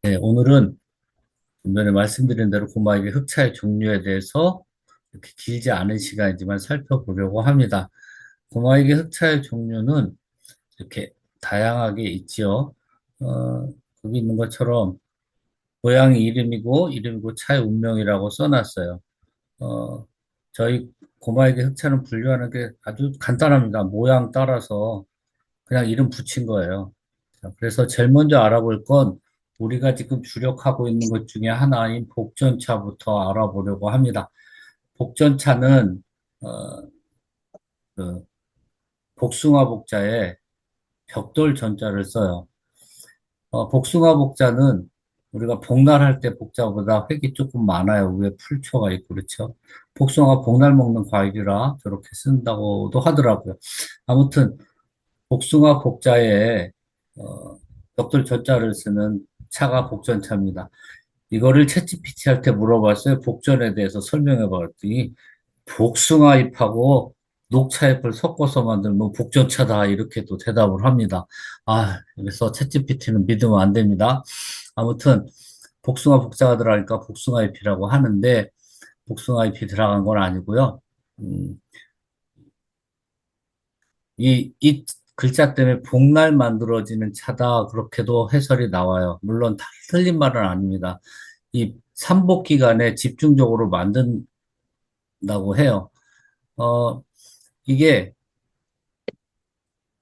네, 오늘은 전에 말씀드린 대로 고마에게 흑차의 종류에 대해서 이렇게 길지 않은 시간이지만 살펴보려고 합니다. 고마에게 흑차의 종류는 이렇게 다양하게 있지요. 거기 있는 것처럼 고양이 이름이고 차의 운명이라고 써놨어요. 어, 저희 고마에게 흑차는 분류하는 게 아주 간단합니다. 모양 따라서 그냥 이름 붙인 거예요. 자, 그래서 제일 먼저 알아볼 건 우리가 지금 주력하고 있는 것 중에 하나인 복전차부터 알아보려고 합니다. 복전차는 어, 그 복숭아 복자에 벽돌 전자를 써요. 복숭아 복자는 우리가 복날할 때 복자보다 획이 조금 많아요. 위에 풀초가 있고 그렇죠. 복숭아 복날 먹는 과일이라 저렇게 쓴다고도 하더라고요. 아무튼 복숭아 복자에 어, 벽돌 전자를 쓰는 차가 복전차입니다. 이거를 챗GPT 할 때 물어봤어요. 복전에 대해서 설명해 봤더니 복숭아 잎하고 녹차 잎을 섞어서 만들면 뭐 복전차다 이렇게 또 대답을 합니다. 그래서 챗GPT는 믿으면 안 됩니다. 아무튼 복숭아 복자가 들어가니까 복숭아 잎이라고 하는데 복숭아 잎이 들어간 건 아니고요. 음, 이 글자 때문에 복날 만들어지는 차다 그렇게도 해설이 나와요. 물론 다 틀린 말은 아닙니다. 이 삼복 기간에 집중적으로 만든다고 해요. 어, 이게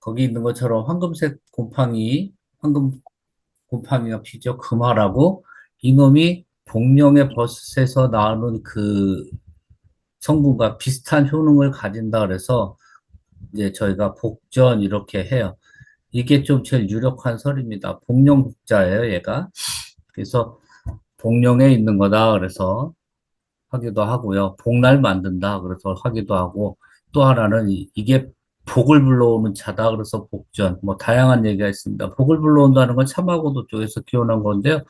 거기 있는 것처럼 황금 곰팡이가 피죠. 금화라고 이놈이 복령의 버섯에서 나오는 그 성분과 비슷한 효능을 가진다 그래서 이제 저희가 복전 이렇게 해요. 이게 좀 제일 유력한 설입니다. 복령 복자예요, 얘가. 그래서 복령에 있는 거다. 그래서 하기도 하고요. 복날 만든다. 그래서 하기도 하고 또 하나는 이게 복을 불러오는 차다. 그래서 복전. 뭐 다양한 얘기가 있습니다. 복을 불러온다는 건 참하고도 쪽에서 기원한 건데요.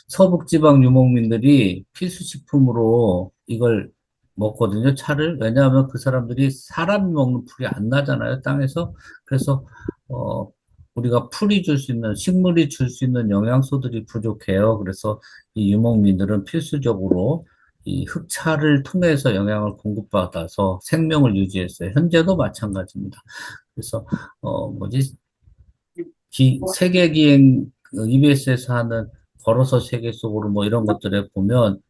서북지방 유목민들이 필수 식품으로 이걸 먹거든요. 차를. 왜냐하면 그 사람들이 사람이 먹는 풀이 안 나잖아요. 땅에서. 그래서 어 우리가 풀이 줄 수 있는 식물이 줄 수 있는 영양소들이 부족해요. 그래서 이 유목민들은 필수적으로 이 흑차를 통해서 영양을 공급받아서 생명을 유지했어요. 현재도 마찬가지입니다. 그래서 뭐지 세계 기행 EBS에서 하는 걸어서 세계 속으로 뭐 이런 것들에 보면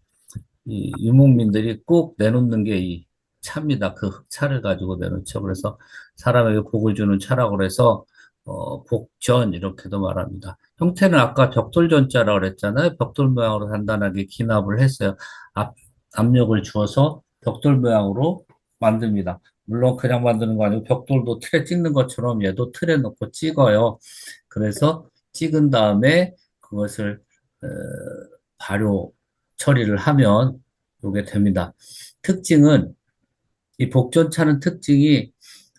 이 유목민들이 꼭 내놓는 게 이 차입니다. 그 흑차를 가지고 내놓죠. 그래서 사람에게 복을 주는 차라고 그래서 복전 이렇게도 말합니다. 형태는 아까 벽돌전자라고 그랬잖아요. 벽돌 모양으로 간단하게 기납을 했어요. 앞, 압력을 주어서 벽돌 모양으로 만듭니다. 물론 그냥 만드는 거 아니고 벽돌도 틀에 찍는 것처럼 얘도 틀에 넣고 찍어요. 그래서 찍은 다음에 그것을 어, 발효 처리를 하면 이게 됩니다. 특징은 이 복전차는 특징이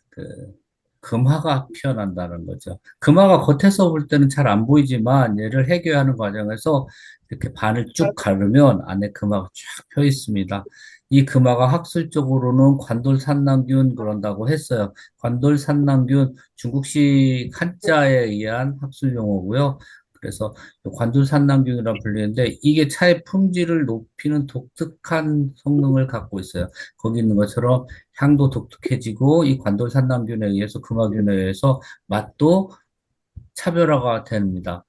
그 금화가 피어난다는 거죠. 금화가 겉에서 볼 때는 잘 안 보이지만 얘를 해결하는 과정에서 이렇게 반을 쭉 가르면 안에 금화가 쫙 펴 있습니다. 이 금화가 학술적으로는 관돌산낭균 그런다고 했어요. 관돌산낭균 중국식 한자에 의한 학술 용어고요. 그래서 관돌산낭균이라 불리는데 이게 차의 품질을 높이는 독특한 성능을 갖고 있어요. 거기 있는 것처럼 향도 독특해지고 이 관돌산남균에 의해서 금화균에 의해서 맛도 차별화가 됩니다.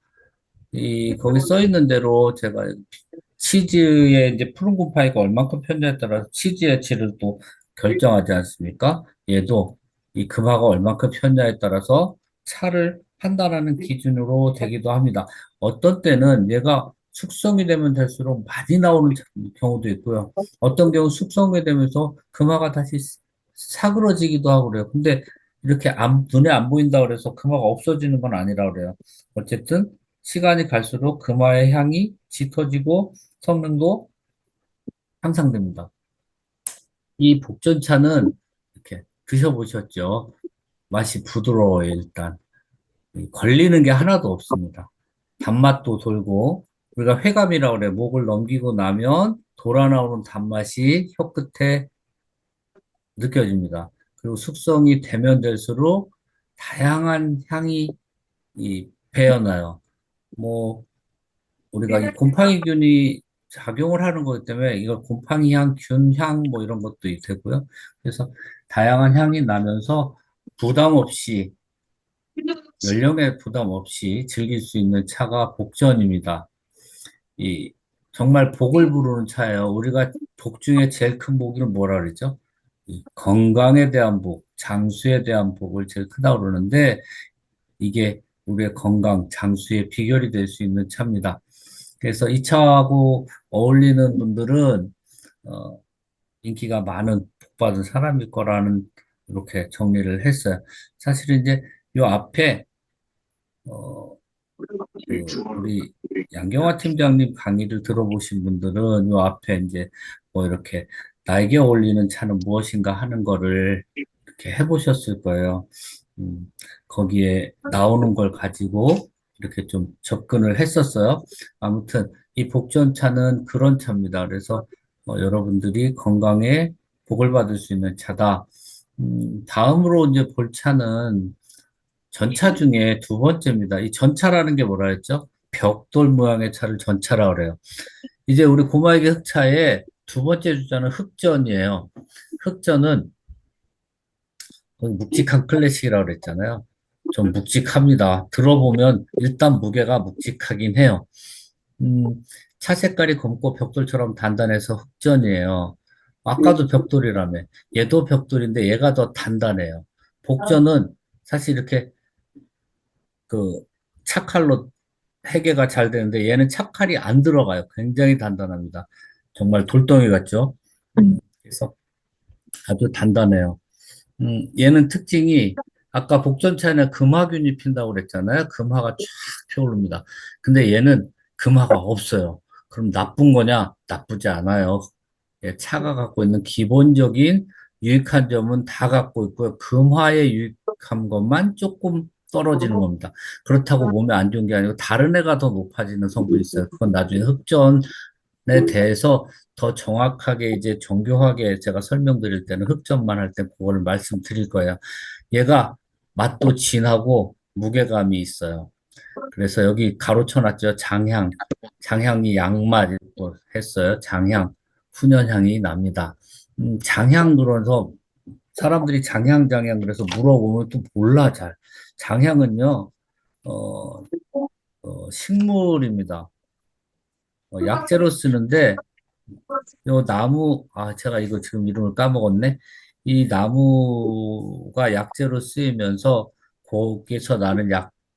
이 거기 써 있는 대로 제가 치즈의 이제 푸른 곰팡이가 얼만큼 폈냐에 따라서 치즈의 질을 또 결정하지 않습니까? 얘도 이 금화가 얼만큼 폈냐에 따라서 차를 판단하는 기준으로 되기도 합니다. 어떤 때는 얘가 숙성이 되면 될수록 많이 나오는 경우도 있고요. 어떤 경우 숙성이 되면서 금화가 다시 사그러지기도 하고 그래요. 근데 이렇게 눈에 안 보인다 그래서 금화가 없어지는 건 아니라 그래요. 어쨌든 시간이 갈수록 금화의 향이 짙어지고 성능도 향상됩니다. 이 복전차는 이렇게 드셔보셨죠? 맛이 부드러워요, 일단. 걸리는 게 하나도 없습니다. 단맛도 돌고, 우리가 회감이라고 그래. 목을 넘기고 나면 돌아 나오는 단맛이 혀 끝에 느껴집니다. 그리고 숙성이 되면 될수록 다양한 향이 배어나요. 뭐, 우리가 이 곰팡이균이 작용을 하는 거기 때문에 이걸 곰팡이 향, 균 향 뭐 이런 것도 되고요. 그래서 다양한 향이 나면서 부담 없이 연령에 부담 없이 즐길 수 있는 차가 복전입니다. 이 정말 복을 부르는 차예요. 우리가 복 중에 제일 큰 복은 뭐라 그러죠? 이 건강에 대한 복, 장수에 대한 복을 제일 크다고 그러는데 이게 우리의 건강, 장수의 비결이 될 수 있는 차입니다. 그래서 이 차하고 어울리는 분들은 어, 인기가 많은 복받은 사람일 거라는 이렇게 정리를 했어요. 사실은 이제 요 앞에 어, 우리 양경화 팀장님 강의를 들어보신 분들은 요 앞에 이제 뭐 이렇게 나에게 어울리는 차는 무엇인가 하는 거를 이렇게 해보셨을 거예요. 거기에 나오는 걸 가지고 이렇게 좀 접근을 했었어요. 아무튼 이 복전차는 그런 차입니다. 그래서 여러분들이 건강에 복을 받을 수 있는 차다. 다음으로 이제 볼 차는 전차 중에 두 번째입니다. 이 전차라는 게 뭐라 했죠? 벽돌 모양의 차를 전차라 그래요. 이제 우리 고마에게 흑차의 두 번째 주자는 흑전이에요. 흑전은 거의 묵직한 클래식이라고 그랬잖아요. 좀 묵직합니다. 들어보면 일단 무게가 묵직하긴 해요. 음, 차 색깔이 검고 벽돌처럼 단단해서 흑전이에요. 아까도 벽돌이라며. 얘도 벽돌인데 얘가 더 단단해요. 복전은 사실 이렇게 그 차칼로 해계가 잘 되는데 얘는 차칼이 안 들어가요. 굉장히 단단합니다. 정말 돌덩이 같죠? 그래서 아주 단단해요. 얘는 특징이 아까 복전차에는 금화균이 핀다고 그랬잖아요. 금화가 쫙 펴오릅니다. 근데 얘는 금화가 없어요. 그럼 나쁜 거냐? 나쁘지 않아요. 예, 차가 갖고 있는 기본적인 유익한 점은 다 갖고 있고요. 금화의 유익한 것만 조금 떨어지는 겁니다. 그렇다고 몸에 안 좋은 게 아니고 다른 애가 더 높아지는 성분이 있어요. 그건 나중에 흑전에 대해서 더 정확하게 이제 정교하게 제가 설명드릴 때는 흑전만 할 때 그거를 말씀드릴 거예요. 얘가 맛도 진하고 무게감이 있어요. 그래서 여기 가로쳐놨죠. 장향. 장향이 양맛 또 했어요. 장향. 훈연향이 납니다. 장향 그래서 사람들이 장향 장향 그래서 물어보면 또 몰라 잘. 장향은요. 어, 식물입니다. 약재로 쓰는데 요 나무, 제가 이거 지금 이름을 까먹었네. 이 나무가 약재로 쓰이면서 거기서 나는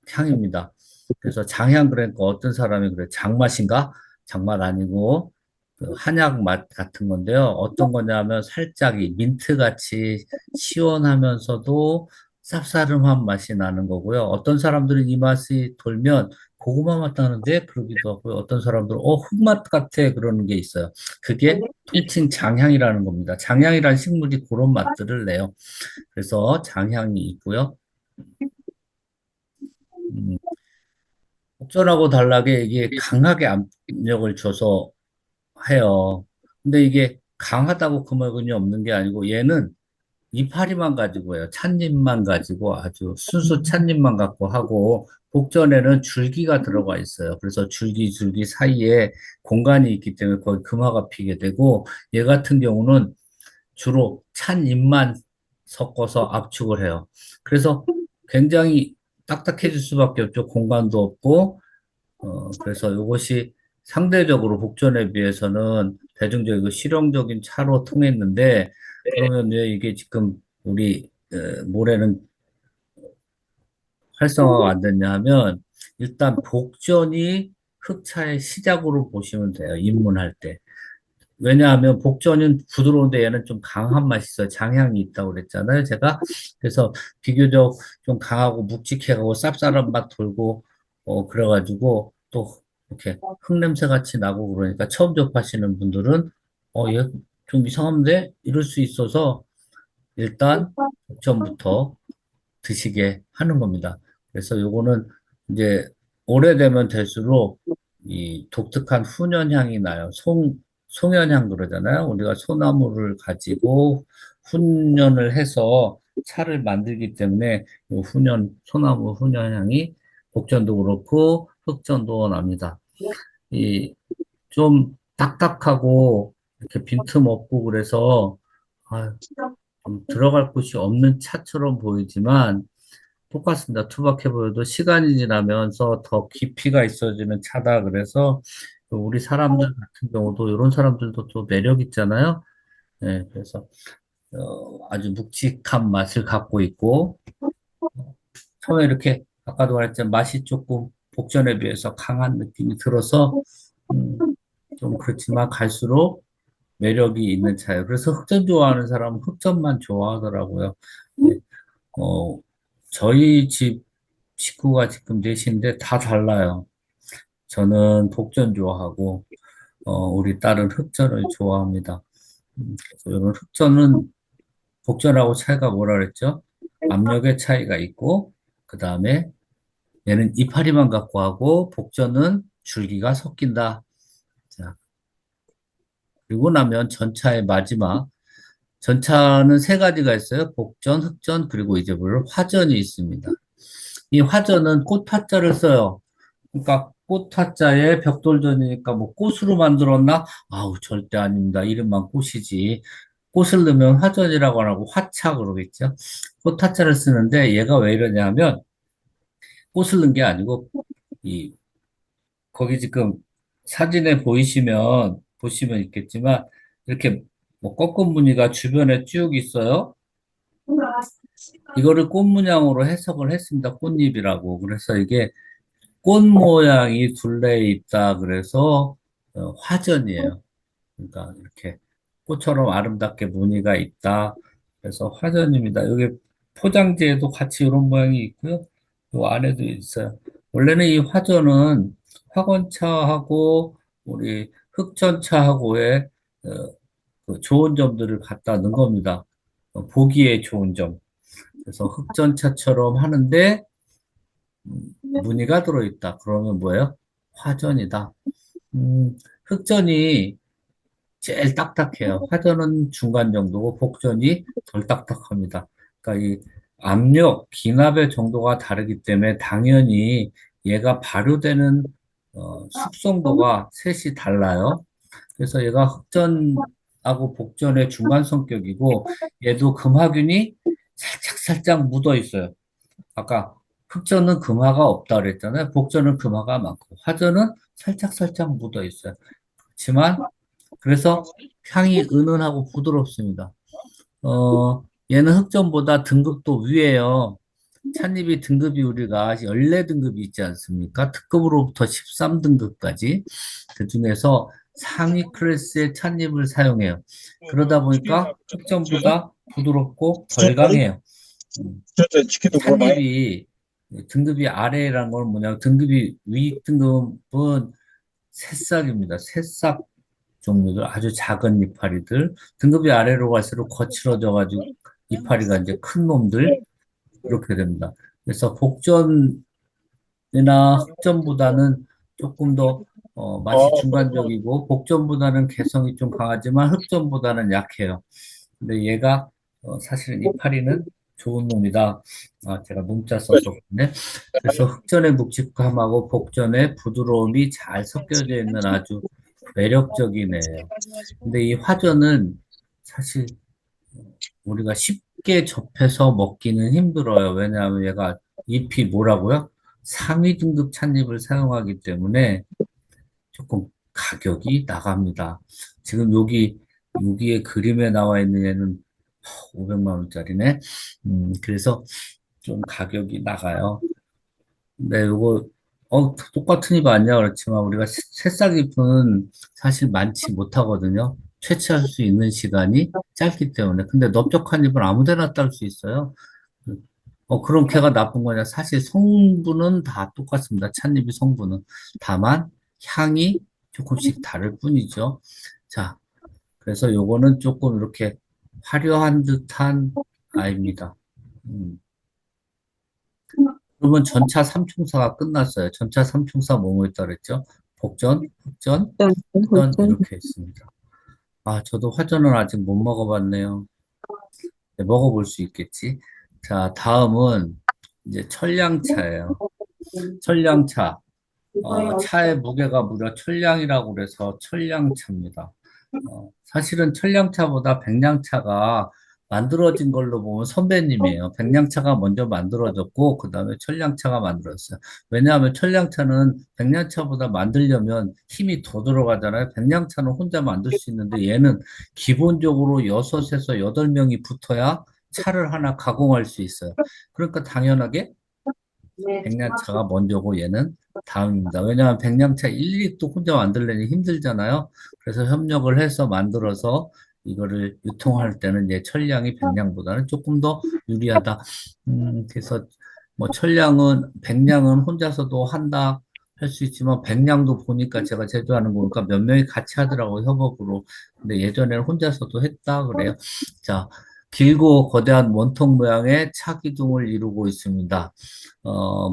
향입니다. 그래서 장향 그러니까 어떤 사람이 그래. 장맛인가? 장맛 아니고 그 한약 맛 같은 건데요. 어떤 거냐면 살짝 이 민트 같이 시원하면서도 쌉싸름한 맛이 나는 거고요. 어떤 사람들은 이 맛이 돌면 고구마 맛 나는데 그러기도 하고요. 어떤 사람들은 흙맛 같아 그러는 게 있어요. 그게 통칭 장향이라는 겁니다. 장향이라는 식물이 그런 맛들을 내요. 그래서 장향이 있고요. 음, 목전하고 달라게 이게 강하게 압력을 줘서 해요. 근데 이게 강하다고 금액이 없는 게 아니고 얘는 이파리만 가지고 해요. 찻잎만 가지고 아주 순수 찻잎만 갖고 하고 복전에는 줄기가 들어가 있어요. 그래서 줄기 사이에 공간이 있기 때문에 거기 금화가 피게 되고 얘 같은 경우는 주로 찻잎만 섞어서 압축을 해요. 그래서 굉장히 딱딱해질 수밖에 없죠. 공간도 없고 그래서 이것이 상대적으로 복전에 비해서는 대중적이고 실용적인 차로 통했는데, 그러면 왜 이게 지금 우리 모레는 활성화가 안 됐냐 하면, 일단 복전이 흑차의 시작으로 보시면 돼요. 입문할 때. 왜냐하면 복전은 부드러운데 얘는 좀 강한 맛이 있어요. 장향이 있다고 그랬잖아요. 제가. 그래서 비교적 좀 강하고 묵직해가고 쌉쌀한 맛 돌고, 그래가지고 또 이렇게 흙냄새 같이 나고 그러니까 처음 접하시는 분들은, 얘 좀 이상한데? 이럴 수 있어서 일단 복전부터 드시게 하는 겁니다. 그래서 요거는 이제 오래되면 될수록 이 독특한 훈연향이 나요. 송연향 그러잖아요. 우리가 소나무를 가지고 훈연을 해서 차를 만들기 때문에 이 소나무 훈연향이 복전도 그렇고 흑전도 납니다. 이, 좀 딱딱하고, 이렇게 빈틈없고, 그래서, 아, 좀 들어갈 곳이 없는 차처럼 보이지만, 똑같습니다. 투박해 보여도 시간이 지나면서 더 깊이가 있어지는 차다. 그래서, 우리 사람들 같은 경우도, 이런 사람들도 또 매력 있잖아요. 네, 그래서, 아주 묵직한 맛을 갖고 있고, 처음에 이렇게 아까도 말했지만 맛이 조금 복전에 비해서 강한 느낌이 들어서 음, 좀 그렇지만 갈수록 매력이 있는 차예요. 그래서 흑전 좋아하는 사람은 흑전만 좋아하더라고요. 네, 어, 저희 집 식구가 지금 넷인데 다 달라요. 저는 복전 좋아하고 우리 딸은 흑전을 좋아합니다. 그래서 이런 흑전은 복전하고 차이가 뭐라 그랬죠? 압력의 차이가 있고 그 다음에 얘는 이파리만 갖고 하고 복전은 줄기가 섞인다. 자, 그리고 나면 전차의 마지막. 전차는 세 가지가 있어요. 복전, 흑전, 그리고 이제 물론 화전이 있습니다. 이 화전은 꽃화자를 써요. 그러니까 꽃화자에 벽돌전이니까 뭐 꽃으로 만들었나? 아우, 절대 아닙니다. 이름만 꽃이지. 꽃을 넣으면 화전이라고 안 하고 화차 그러겠죠. 꽃화자를 쓰는데 얘가 왜 이러냐면 꽃을 넣은 게 아니고 이 거기 지금 사진에 보시면 있겠지만, 이렇게 뭐 꺾은 무늬가 주변에 쭉 있어요. 이거를 꽃 문양으로 해석을 했습니다. 꽃잎이라고. 그래서 이게 꽃 모양이 둘레에 있다. 그래서 화전이에요. 그러니까 이렇게 꽃처럼 아름답게 무늬가 있다. 그래서 화전입니다. 여기 포장지에도 같이 이런 모양이 있고요. 요 안에도 있어요. 원래는 이 화전은 화건차하고 우리 흑전차하고의 어, 그 좋은 점들을 갖다 넣은 겁니다. 보기에 좋은 점. 그래서 흑전차처럼 하는데 무늬가 들어있다. 그러면 뭐예요? 화전이다. 흑전이 제일 딱딱해요. 화전은 중간 정도고 복전이 덜 딱딱합니다. 그러니까 이 압력, 기납의 정도가 다르기 때문에 당연히 얘가 발효되는 숙성도가 셋이 달라요. 그래서 얘가 흑전하고 복전의 중간 성격이고 얘도 금화균이 살짝 살짝 묻어 있어요. 아까 흑전은 금화가 없다 그랬잖아요. 복전은 금화가 많고 화전은 살짝 살짝 묻어 있어요. 그렇지만 그래서 향이 은은하고 부드럽습니다. 얘는 흑점보다 등급도 위에요. 찻잎이 등급이 우리가 14등급이 있지 않습니까? 특급으로부터 13등급까지. 그 중에서 상위 클래스의 찻잎을 사용해요. 그러다 보니까 흑점보다 부드럽고 덜 강해요. 음, 찻잎이 등급이 아래라는 건 뭐냐면 등급이 위 등급은 새싹입니다. 새싹 종류들, 아주 작은 이파리들, 등급이 아래로 갈수록 거칠어져가지고 이파리가 이제 큰 놈들, 이렇게 됩니다. 그래서 복전이나 흑전보다는 조금 더 맛이 중간적이고, 복전보다는 개성이 좀 강하지만 흑전보다는 약해요. 근데 얘가 사실은 이파리는 좋은 놈이다. 아, 제가 문자 써서 그러네. 그래서 흑전의 묵직함하고 복전의 부드러움이 잘 섞여져 있는 아주 매력적인 애예요. 근데 이 화전은 사실 우리가 쉽게 접해서 먹기는 힘들어요. 왜냐하면 얘가 잎이 뭐라고요? 상위 등급 찻잎을 사용하기 때문에 조금 가격이 나갑니다. 지금 여기에 그림에 나와 있는 얘는 500만 원짜리네. 그래서 좀 가격이 나가요. 네, 요거, 똑같은 잎 아니야 그렇지만 우리가 새싹 잎은 사실 많지 못하거든요. 채취할 수 있는 시간이 짧기 때문에. 근데 넓적한 잎은 아무 데나 딸 수 있어요. 그럼 걔가 나쁜 거냐? 사실 성분은 다 똑같습니다. 찻잎이 성분은. 다만 향이 조금씩 다를 뿐이죠. 자, 그래서 요거는 조금 이렇게 화려한 듯한 아이입니다. 음. 그러면 전차 삼총사가 끝났어요. 전차 삼총사 뭐뭐 있다 그랬죠? 복전, 흑전, 전, 전 전, 이렇게 있습니다. 아, 저도 화전은 아직 못 먹어봤네요. 네, 먹어볼 수 있겠지. 자, 다음은 이제 철량차예요. 철량차. 차의 무게가 무려 천량이라고 그래서 천량차입니다. 사실은 천량차보다 백량차가 만들어진 걸로 보면 선배님이에요. 백량차가 먼저 만들어졌고, 그 다음에 천량차가 만들었어요. 왜냐하면 천량차는 백량차보다 만들려면 힘이 더 들어가잖아요. 백량차는 혼자 만들 수 있는데 얘는 기본적으로 6에서 8명이 붙어야 차를 하나 가공할 수 있어요. 그러니까 당연하게 백년차가 먼저고 얘는 다음입니다. 왜냐하면 백년차 일일이 또 혼자 만들려니 힘들잖아요. 그래서 협력을 해서 만들어서 이거를 유통할 때는 이제 천량이 백량보다는 조금 더 유리하다. 그래서 뭐 천량은 백량은 혼자서도 한다 할 수 있지만 백량도 보니까 제가 제조하는 거 보니까 몇 명이 같이 하더라고요, 협업으로. 근데 예전에는 혼자서도 했다 그래요. 자, 길고 거대한 원통 모양의 차 기둥을 이루고 있습니다.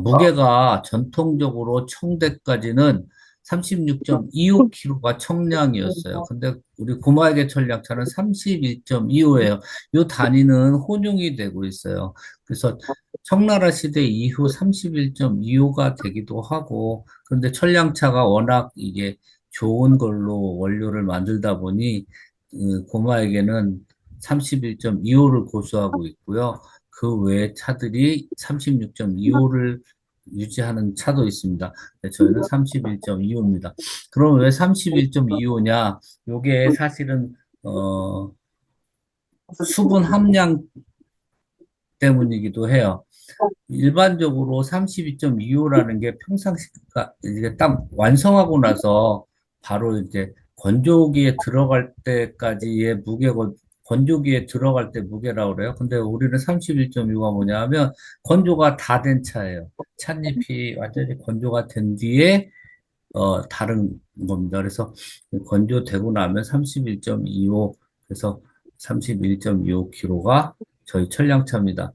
무게가 전통적으로 청대까지는 36.25kg가 청량이었어요. 근데 우리 고마에게 전략차는 31.25예요. 이 단위는 혼용이 되고 있어요. 그래서 청나라 시대 이후 31.25가 되기도 하고, 그런데 천량차가 워낙 이게 좋은 걸로 원료를 만들다 보니 고마에게는 31.25를 고수하고 있고요. 그 외의 차들이 36.25를 유지하는 차도 있습니다. 네, 저희는 31.25입니다. 그럼 왜 31.25냐? 요게 사실은 수분 함량 때문이기도 해요. 일반적으로 32.25라는 게 평상시가 이게 딱 완성하고 나서 바로 이제 건조기에 들어갈 때까지의 무게고 건조기에 들어갈 때 무게라고 그래요. 근데 우리는 31.25가 뭐냐 하면 건조가 다 된 차예요. 찻잎이 완전히 건조가 된 뒤에 다른 겁니다. 그래서 건조되고 나면 31.25, 그래서 31.25kg가 저희 천량차입니다.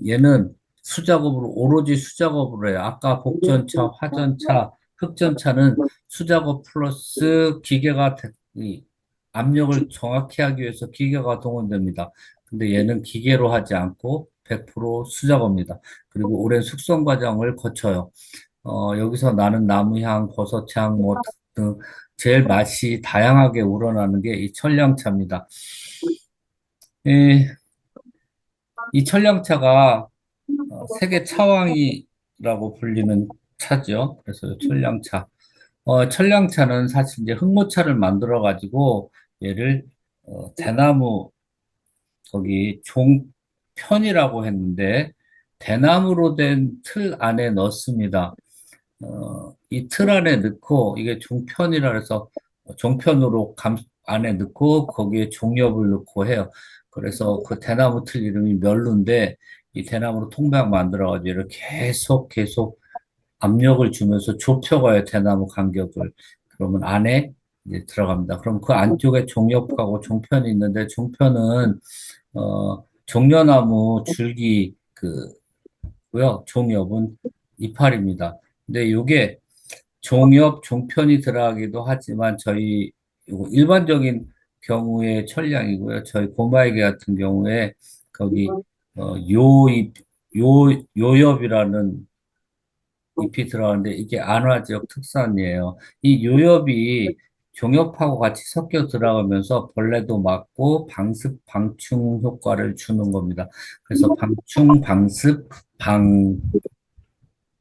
얘는 수작업으로, 오로지 수작업으로 해요. 아까 복전차, 화전차, 흑전차는 수작업 플러스 이 압력을 정확히 하기 위해서 기계가 동원됩니다. 근데 얘는 기계로 하지 않고 100% 수작업입니다. 그리고 오랜 숙성 과정을 거쳐요. 여기서 나는 나무향, 버섯향, 뭐 등 제일 맛이 다양하게 우러나는 게 이 천량차입니다. 이, 이 천량차가 세계 차왕이라고 불리는 차죠. 그래서 천량차. 천량차는 사실 이제 흑모차를 만들어 가지고 얘를 대나무 거기 종편이라고 했는데 대나무로 된 틀 안에 넣습니다. 이 틀 안에 넣고 이게 종편이라 해서 종편으로 안에 넣고 거기에 종엽을 넣고 해요. 그래서 그 대나무 틀 이름이 멸루인데 이 대나무로 통박 만들어가지고 이렇게 계속 압력을 주면서 좁혀가요, 대나무 간격을. 그러면 안에 이제 들어갑니다. 그럼 그 안쪽에 종엽하고 종편이 있는데 종편은 종려나무 줄기 그고요. 종엽은 이파리입니다. 근데 이게 종엽, 종편이 들어가기도 하지만 저희 요거 일반적인 경우에 천량이고요. 저희 고마에게 같은 경우에 거기 요잎, 요엽이라는 잎이 들어가는데 이게 안화 지역 특산이에요. 이 요엽이 종엽하고 같이 섞여 들어가면서 벌레도 막고 방습, 방충 효과를 주는 겁니다. 그래서 방충, 방습,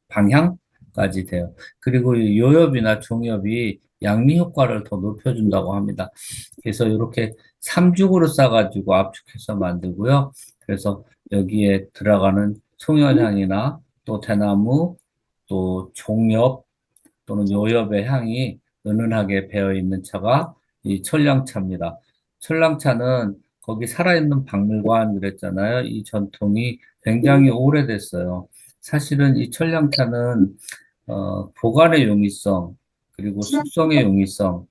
방향까지 돼요. 그리고 이 요엽이나 종엽이 양리 효과를 더 높여준다고 합니다. 그래서 이렇게 삼중으로 싸가지고 압축해서 만들고요. 그래서 여기에 들어가는 송연향이나 또 대나무, 또 종엽 또는 요엽의 향이 은은하게 배어 있는 차가 이 천량차입니다. 천량차는 거기 살아있는 박물관 그랬잖아요. 이 전통이 굉장히 오래됐어요. 사실은 이 천량차는 보관의 용이성 그리고 숙성의 용이성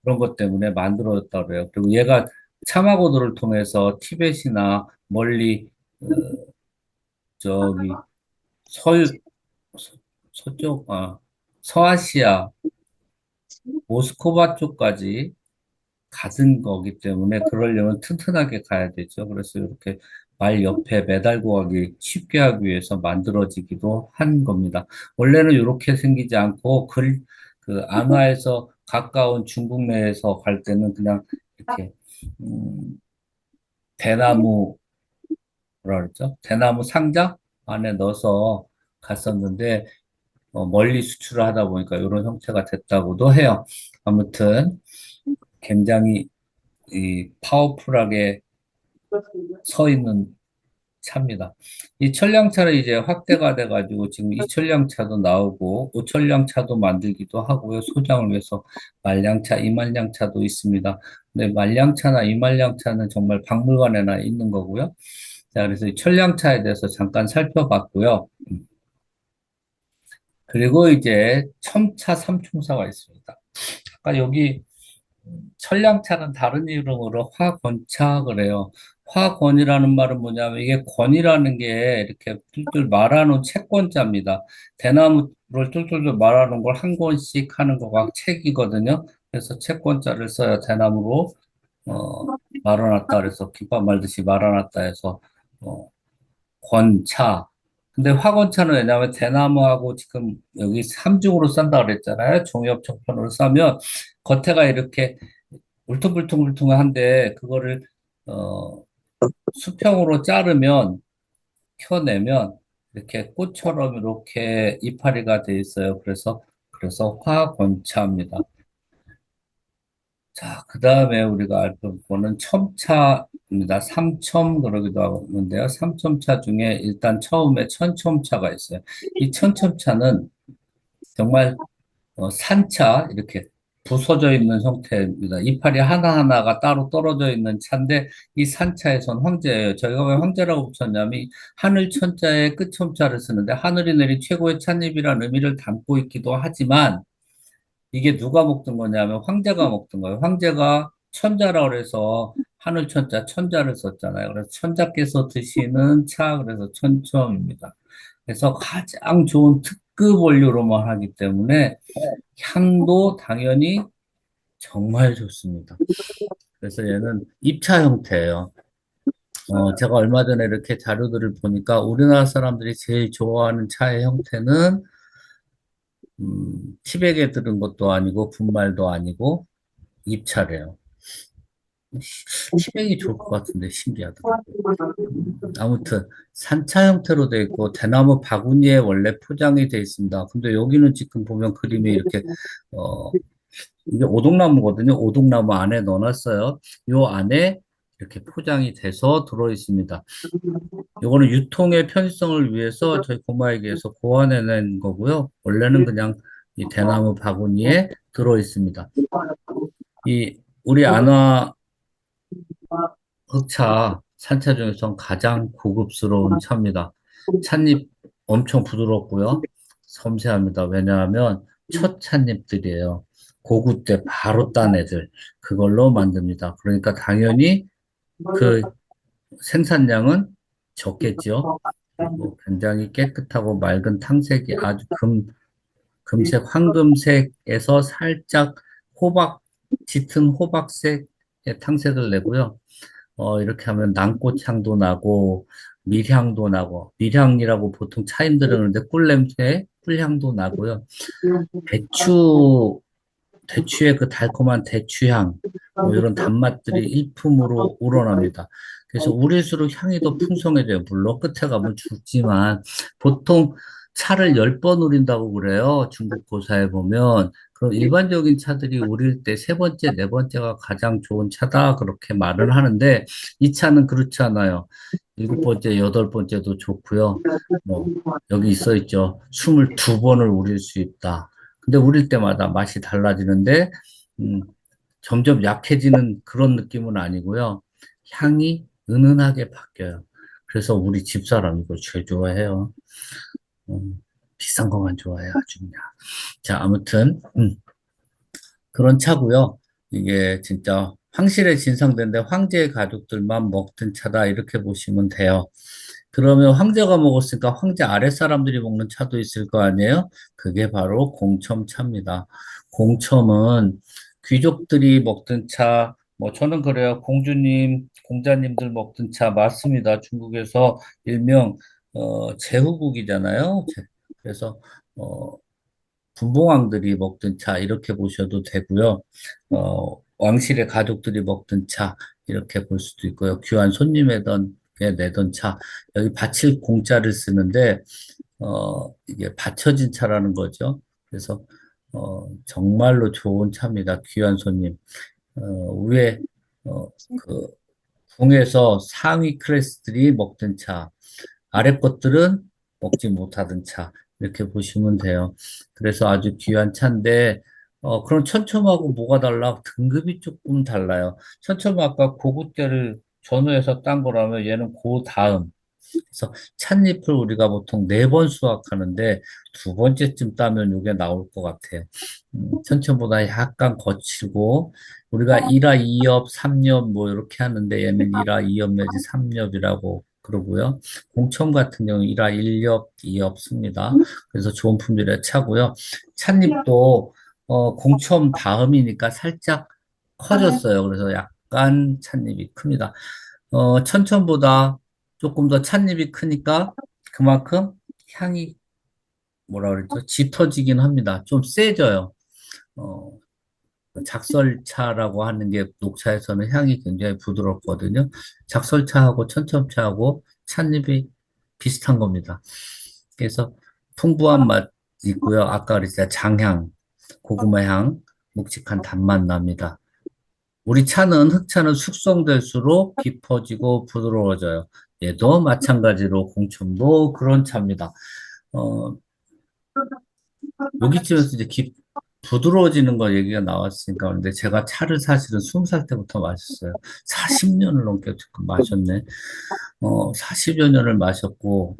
그런 것 때문에 만들어졌다고 해요. 그리고 얘가 차마고도를 통해서 티벳이나 멀리 어, 저기 서, 서쪽 서아시아 모스크바 쪽까지 가은 거기 때문에 그러려면 튼튼하게 가야 되죠. 그래서 이렇게 말 옆에 매달고 가기 쉽게 하기 위해서 만들어지기도 한 겁니다. 원래는 이렇게 생기지 않고 그 안화에서 가까운 중국 내에서 갈 때는 그냥 이렇게 음, 대나무 뭐라 그랬죠? 대나무 상자 안에 넣어서 갔었는데 멀리 수출을 하다 보니까 이런 형태가 됐다고도 해요. 아무튼 굉장히 이 파워풀하게 서 있는 차입니다. 이 천량차는 이제 확대가 돼가지고 지금 이천량차도 나오고 오천량차도 만들기도 하고요. 소장을 위해서 만량차, 이만량차도 있습니다. 근데 만량차나 이만량차는 정말 박물관에나 있는 거고요. 자, 그래서 이 천량차에 대해서 잠깐 살펴봤고요. 그리고 이제 첨차, 삼총사가 있습니다. 아까 여기 천량차는 다른 이름으로 화권차 그래요. 화권이라는 말은 뭐냐면 이게 권이라는 게 이렇게 뚫뚫 말아놓은 채권자입니다. 대나무를 뚫뚫 말아놓은 걸 한 권씩 하는 거가 책이거든요. 그래서 채권자를 써요. 대나무로 말아놨다 그래서 김밥 말듯이 말아놨다 해서 어, 권차. 근데 화권차는 왜냐하면 대나무하고 지금 여기 삼중으로 싼다 그랬잖아요. 종이업 청편으로 싸면 겉에가 이렇게 울퉁불퉁한데 그거를 어, 수평으로 자르면 켜내면 이렇게 꽃처럼 이렇게 이파리가 돼 있어요. 그래서 화권차입니다. 자, 그 다음에 우리가 알 거는 첨차입니다. 삼첨 그러기도 하는데요. 삼첨차 중에 일단 처음에 천첨차가 있어요. 이 천첨차는 정말 산차 이렇게 부서져 있는 형태입니다. 이파리 하나하나가 따로 떨어져 있는 차인데 이 산차에선 황제예요. 저희가 왜 황제라고 붙였냐면 이 하늘 천자에 끝첨자를 쓰는데 하늘이 내린 최고의 찻잎이라는 의미를 담고 있기도 하지만 이게 누가 먹던 거냐면 황제가 먹던 거예요. 황제가 천자라 그래서 하늘 천자 천자를 썼잖아요. 그래서 천자께서 드시는 차 그래서 천첨입니다. 그래서 가장 좋은 특급 원료로만 하기 때문에 향도 당연히 정말 좋습니다. 그래서 얘는 입차 형태예요. 제가 얼마 전에 이렇게 자료들을 보니까 우리나라 사람들이 제일 좋아하는 차의 형태는 티백에 들은 것도 아니고 분말도 아니고 입차래요. 티백이 좋을 것 같은데 신기하더라고요. 아무튼 산차 형태로 되어 있고 대나무 바구니에 원래 포장이 되어 있습니다. 근데 여기는 지금 보면 그림이 이렇게 어, 이게 오동나무거든요. 오동나무 안에 넣어놨어요. 요 안에 이렇게 포장이 돼서 들어 있습니다. 요거는 유통의 편의성을 위해서 저희 고모에게서 고안해낸 거고요. 원래는 그냥 이 대나무 바구니에 들어 있습니다. 우리 안화 흑차 산차 중에서 가장 고급스러운 차입니다. 찻잎 엄청 부드럽고요. 섬세합니다. 왜냐하면 첫 찻잎들이에요. 고구 때 바로 딴 애들. 그걸로 만듭니다. 그러니까 당연히 그 생산량은 적겠지요. 그리고 굉장히 깨끗하고 맑은 탕색이 아주 금색, 황금색에서 살짝 짙은 호박색의 탕색을 내고요. 이렇게 하면 난꽃향도 나고, 밀향도 나고, 밀향이라고 보통 차인들은 그러는데 꿀냄새, 꿀향도 나고요. 배추, 대추의 그 달콤한 대추향, 뭐 이런 단맛들이 일품으로 우러납니다. 그래서 우릴수록 향이 더 풍성해져요. 물론 끝에 가면 죽지만, 보통 차를 10번 우린다고 그래요. 중국 고사에 보면. 그럼 일반적인 차들이 우릴 때 세 번째, 네 번째가 가장 좋은 차다. 그렇게 말을 하는데, 이 차는 그렇지 않아요. 일곱 번째, 여덟 번째도 좋고요. 뭐, 여기 써 있죠. 22번을 우릴 수 있다. 근데 우릴 때마다 맛이 달라지는데, 음, 점점 약해지는 그런 느낌은 아니고요. 향이 은은하게 바뀌어요. 그래서 우리 집사람 이거 제일 좋아해요. 비싼 것만 좋아해요, 아주 그냥. 자, 아무튼, 그런 차고요. 이게 진짜 황실에 진상된데 황제의 가족들만 먹던 차다, 이렇게 보시면 돼요. 그러면 황제가 먹었으니까 황제 아랫 사람들이 먹는 차도 있을 거 아니에요? 그게 바로 공첨차입니다. 공첨은 귀족들이 먹던 차, 뭐 저는 그래요. 공주님, 공자님들 먹던 차 맞습니다. 중국에서 일명 제후국이잖아요. 그래서 어, 분봉왕들이 먹던 차 이렇게 보셔도 되고요. 왕실의 가족들이 먹던 차 이렇게 볼 수도 있고요. 귀한 손님에게 내던 차 여기 받칠 공자를 쓰는데 이게 받쳐진 차라는 거죠. 그래서 정말로 좋은 차입니다. 귀한 손님. 위에 그 궁에서 상위 클래스들이 먹던 차, 아래 것들은 먹지 못하던 차 이렇게 보시면 돼요. 그래서 아주 귀한 차인데 그럼 천첨하고 뭐가 달라? 등급이 조금 달라요. 천첨은 아까 고구대를 전후해서 딴 거라면 얘는 그 다음. 그래서 찻잎을 우리가 보통 네 번 수확하는데 두 번째쯤 따면 이게 나올 것 같아요. 천천보다 약간 거칠고 우리가 1화 2엽, 3엽 뭐 이렇게 하는데 얘는 1화 2엽 내지 3엽이라고 그러고요. 공천 같은 경우는 1화 1엽, 2엽 씁니다. 그래서 좋은 품질의 차고요. 찻잎도 공천 다음이니까 살짝 커졌어요. 그래서 약간 찻잎이 큽니다. 천천보다 조금 더 찻잎이 크니까 그만큼 향이 뭐라 그랬죠? 짙어지긴 합니다. 좀 세져요. 어, 작설차라고 하는 게 녹차에서는 향이 굉장히 부드럽거든요. 작설차하고 천천차하고 찻잎이 비슷한 겁니다. 그래서 풍부한 맛 있고요. 아까 그랬잖아요. 장향, 고구마 향, 묵직한 단맛 납니다. 우리 차는 흑차는 숙성될수록 깊어지고 부드러워져요. 얘도 마찬가지로 공천도 그런 차입니다. 어, 여기쯤에서 이제 부드러워지는 거 얘기가 나왔으니까 근데 제가 차를 사실은 20살 때부터 마셨어요. 40년을 넘게 지금 마셨네. 40여 년을 마셨고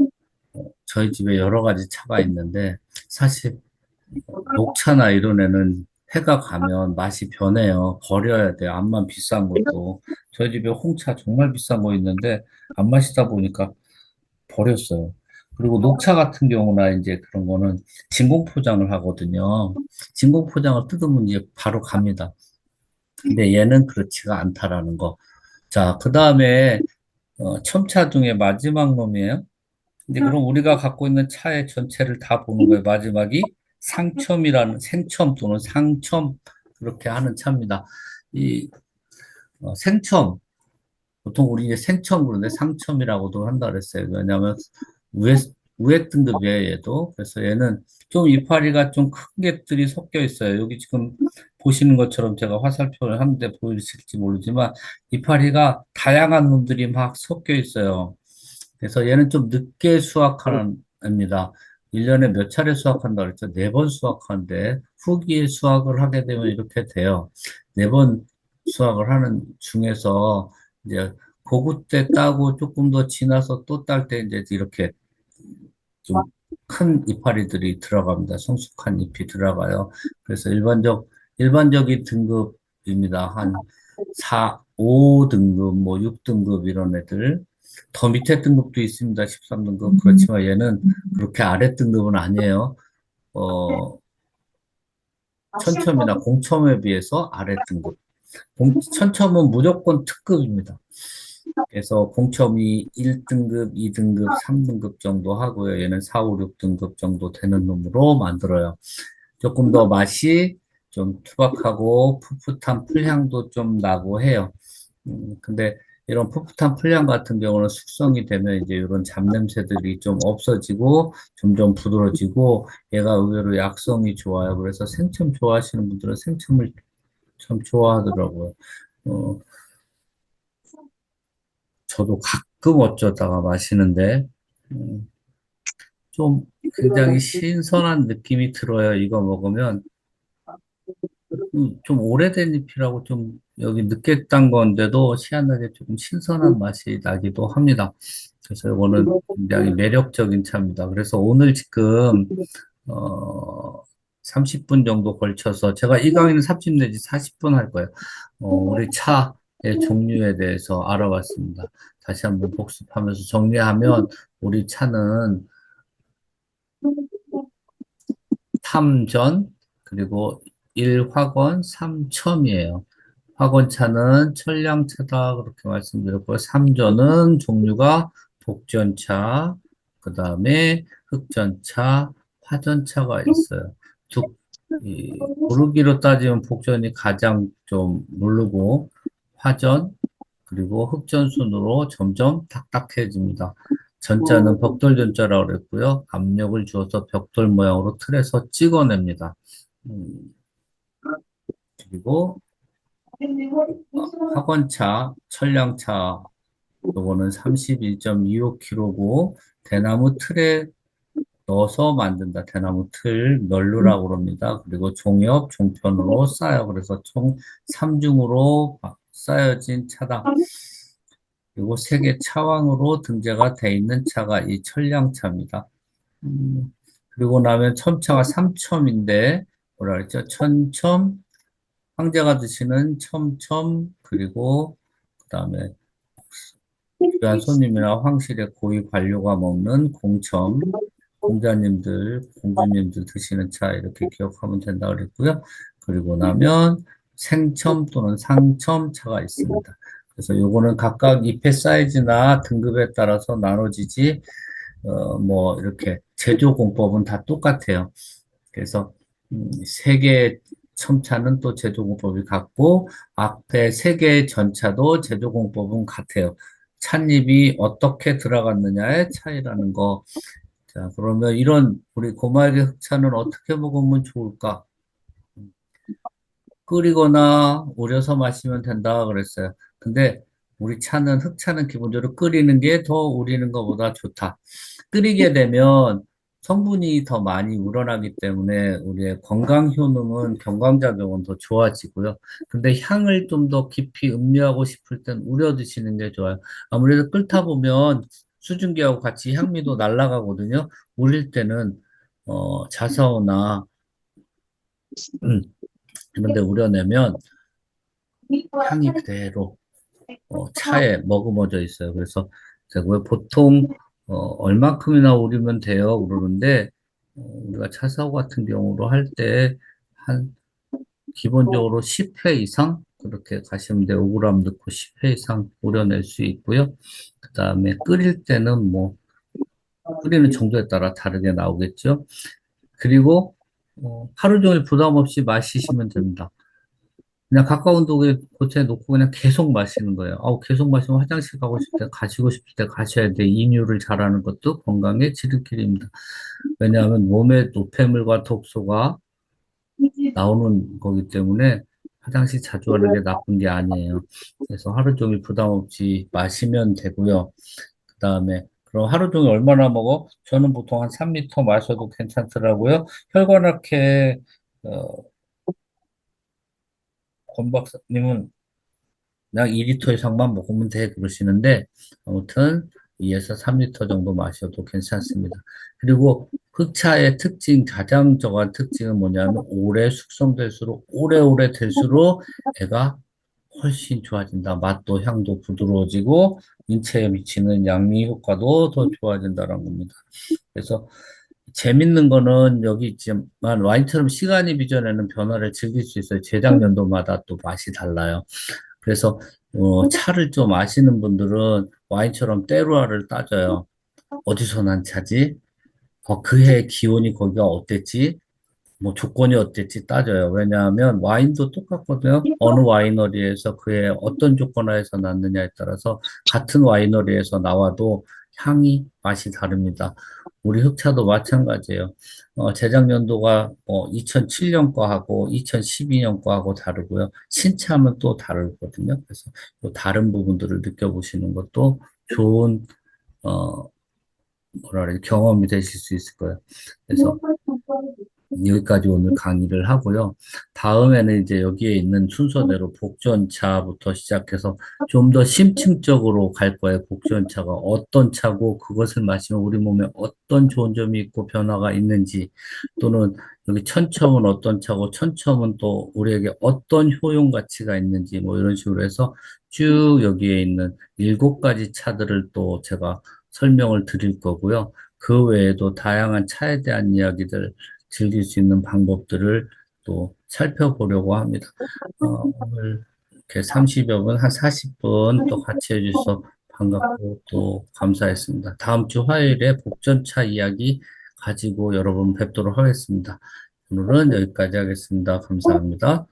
저희 집에 여러 가지 차가 있는데 사실 녹차나 이런 애는 해가 가면 맛이 변해요. 버려야 돼요. 암만 비싼 것도. 저희 집에 홍차 정말 비싼 거 있는데 안 마시다 보니까 버렸어요. 그리고 녹차 같은 경우나 이제 그런 거는 진공 포장을 하거든요. 진공 포장을 뜯으면 이제 바로 갑니다. 근데 얘는 그렇지가 않다라는 거. 자, 그 다음에 첨차 중에 마지막 놈이에요. 근데 그럼 우리가 갖고 있는 차의 전체를 다 보는 거예요. 마지막이 상첨이라는 생첨 또는 상첨 그렇게 하는 차입니다. 이 생첨 보통 우리 이제 생첨 그러는데 상첨이라고도 한다 그랬어요. 왜냐하면 우회 우회 등급이에요. 얘도 그래서 얘는 좀 이파리가 좀 큰 get들이 섞여 있어요. 여기 지금 보시는 것처럼 제가 화살표를 하는데 보이실지 모르지만 이파리가 다양한 놈들이 막 섞여 있어요. 그래서 얘는 좀 늦게 수확하는 애입니다. 1년에 몇 차례 수확한다 그랬죠? 4번 수확하는데 후기에 수확을 하게 되면 이렇게 돼요. 4번 수확을 하는 중에서 이제 고구 때 따고 조금 더 지나서 또 딸 때 이제 이렇게 좀 큰 이파리들이 들어갑니다. 성숙한 잎이 들어가요. 그래서 일반적인 등급입니다. 한 4, 5등급, 뭐 6등급 이런 애들. 더 밑에 등급도 있습니다. 13등급. 그렇지만 얘는 그렇게 아래 등급은 아니에요. 어, 천첨이나 공첨에 비해서 아래 등급. 천첨은 무조건 특급입니다. 그래서 공첨이 1등급, 2등급, 3등급 정도 하고요. 얘는 4, 5, 6등급 정도 되는 놈으로 만들어요. 조금 더 맛이 좀 투박하고 풋풋한 풀향도 좀 나고 해요. 근데 이런 풋풋한 풀향 같은 경우는 숙성이 되면 이제 이런 잡냄새들이 좀 없어지고 점점 부드러지고 얘가 의외로 약성이 좋아요. 그래서 생첨 좋아하시는 분들은 생첨을 참 좋아하더라고요. 어, 저도 가끔 어쩌다가 마시는데, 음, 좀 굉장히 신선한 느낌이 들어요. 이거 먹으면. 좀 오래된 잎이라고 좀 여기 늦게 딴 건데도 희한하게 조금 신선한 맛이 나기도 합니다. 그래서 이거는 굉장히 매력적인 차입니다. 그래서 오늘 지금, 어, 30분 정도 걸쳐서 제가 이 강의는 30 내지 40분 할 거예요. 우리 차의 종류에 대해서 알아봤습니다. 다시 한번 복습하면서 정리하면 우리 차는 탐전, 그리고 1화건, 3첨이에요. 화건차는 천량차다 그렇게 말씀드렸고요. 삼전은 종류가 복전차, 그 다음에 흑전차, 화전차가 있어요. 두, 고르기로 따지면 복전이 가장 좀 모르고 화전 그리고 흑전 순으로 점점 딱딱해집니다. 전자는 벽돌전자라고 그랬고요. 압력을 주어서 벽돌 모양으로 틀에서 찍어냅니다. 음, 그리고 화건차, 천량차, 요거는 31.25kg고 대나무 틀에 넣어서 만든다. 대나무 틀, 널루라고 그럽니다. 그리고 종엽, 종편으로 쌓여. 그래서 총 3중으로 쌓여진 차다. 그리고 세계 차왕으로 등재가 돼 있는 차가 이 천량차입니다. 그리고 나면 첨차가 삼첨인데, 뭐라 그랬죠? 천첨, 황제가 드시는 첨첨, 그리고 그 다음에 귀한 손님이나 황실의 고위 관료가 먹는 공첨, 공자님들, 공주님들 드시는 차 이렇게 기억하면 된다 그랬고요. 그리고 나면 생첨 또는 상첨 차가 있습니다. 그래서 요거는 각각 잎의 사이즈나 등급에 따라서 나눠지지, 뭐 이렇게 제조 공법은 다 똑같아요. 그래서 세 개의 첨차는 또 제조 공법이 같고 앞에 세 개의 전차도 제조 공법은 같아요. 찻잎이 어떻게 들어갔느냐의 차이라는 거. 자, 그러면 이런 우리 고말개 흑차는 어떻게 먹으면 좋을까? 끓이거나 우려서 마시면 된다 그랬어요. 근데 우리 차는 흑차는 기본적으로 끓이는 게 더 우리는 것보다 좋다. 끓이게 되면 성분이 더 많이 우러나기 때문에 우리의 건강 효능은 경감작용은 더 좋아지고요. 근데 향을 좀 더 깊이 음미하고 싶을 땐 우려 드시는 게 좋아요. 아무래도 끓다 보면 수증기하고 같이 향미도 날아가거든요. 우릴 때는 자사오나 음, 이런 데 우려내면 향이 그대로 차에 머금어져 있어요. 그래서 제가 왜 보통 얼마큼이나 우리면 돼요 그러는데 우리가 차 사고 같은 경우로 할 때 한 기본적으로 10회 이상 그렇게 가시면 돼요. 5g 넣고 10회 이상 우려낼 수 있고요. 그 다음에 끓일 때는 뭐 끓이는 정도에 따라 다르게 나오겠죠. 그리고 하루 종일 부담 없이 마시시면 됩니다. 그냥 가까운 곳에 놓고 그냥 계속 마시는 거예요. 계속 마시면 화장실 가고 싶을 때, 가시고 싶을 때 가셔야 돼. 이뇨를 잘하는 것도 건강의 지름길입니다. 왜냐하면 몸에 노폐물과 독소가 나오는 거기 때문에 화장실 자주 가는 게 나쁜 게 아니에요. 그래서 하루 종일 부담 없이 마시면 되고요. 그 다음에 그럼 하루 종일 얼마나 먹어? 저는 보통 한 3리터 마셔도 괜찮더라고요. 혈관학회 권 박사님은 약 2리터 이상만 먹으면 돼 그러시는데 아무튼 2에서 3리터 정도 마셔도 괜찮습니다. 그리고 흑차의 특징, 가장 저한 특징은 뭐냐면 오래 숙성될수록 오래오래 될수록 애가 훨씬 좋아진다. 맛도 향도 부드러워지고 인체에 미치는 양미 효과도 더 좋아진다는 겁니다. 그래서 재밌는 거는 여기 있지만 와인처럼 시간이 빚어내는 변화를 즐길 수 있어요. 제작 연도마다 또 맛이 달라요. 그래서 차를 좀 아시는 분들은 와인처럼 때루아를 따져요. 어디서 난 차지? 그해 기온이 거기가 어땠지? 뭐 조건이 어땠지 따져요. 왜냐하면 와인도 똑같거든요. 어느 와이너리에서 그해 어떤 조건하에서 났느냐에 따라서 같은 와이너리에서 나와도 향이 맛이 다릅니다. 우리 흑차도 마찬가지예요. 제작 연도가 2007년 거하고 2012년 거하고 다르고요. 신차면 또 다르거든요. 그래서 또 다른 부분들을 느껴보시는 것도 좋은 어, 뭐라 그래 경험이 되실 수 있을 거예요. 그래서 여기까지 오늘 강의를 하고요. 다음에는 이제 여기에 있는 순서대로 복전차부터 시작해서 좀 더 심층적으로 갈 거예요. 복전차가 어떤 차고 그것을 마시면 우리 몸에 어떤 좋은 점이 있고 변화가 있는지 또는 여기 천첨은 어떤 차고 천첨은 또 우리에게 어떤 효용 가치가 있는지 뭐 이런 식으로 해서 쭉 여기에 있는 7가지 차들을 또 제가 설명을 드릴 거고요. 그 외에도 다양한 차에 대한 이야기들 즐길 수 있는 방법들을 또 살펴보려고 합니다. 오늘 이렇게 30여 분, 한 40분 또 같이 해주셔서 반갑고 또 감사했습니다. 다음 주 화요일에 복전차 이야기 가지고 여러분 뵙도록 하겠습니다. 오늘은 여기까지 하겠습니다. 감사합니다.